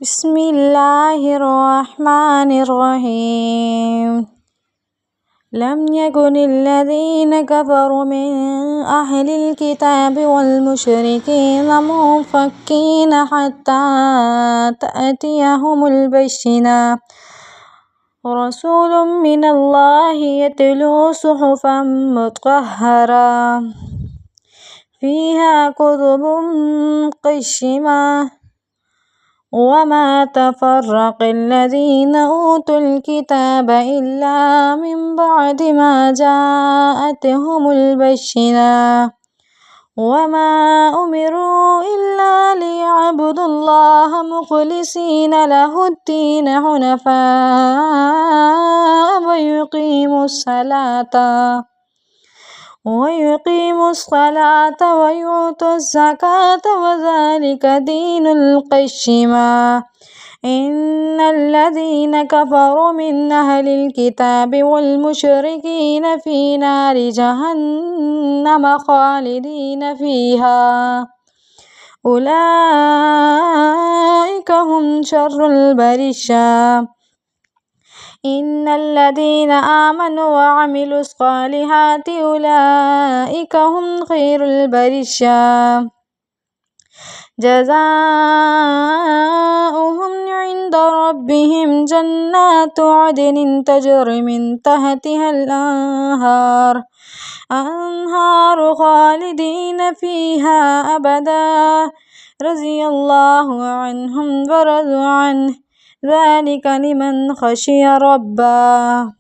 بسم الله الرحمن الرحيم لم يكن الذين كفروا من أهل الكتاب والمشركين منفكين حتى تأتيهم البينة رسول من الله يتلو صحفا مطهرة فيها كتب قيمة وما تفرق الذين أوتوا الكتاب إلا من بعد ما جاءتهم البينة وما أمروا إلا ليعبدوا الله مخلصين له الدين حنفاء ويقيموا الصلاة ويؤتوا الزكاة وذلك دين القيمة إن الذين كفروا من أهل الكتاب والمشركين في نار جهنم خالدين فيها أولئك هم شر البرية إن الذين آمنوا وعملوا الصالحات أولئك هم خير البرية جزاؤهم عند ربهم جنات عدن تجري من تحتها الأنهار خالدين فيها أبدا رضي الله عنهم ورضوا عنه ذلك لمن خشي ربه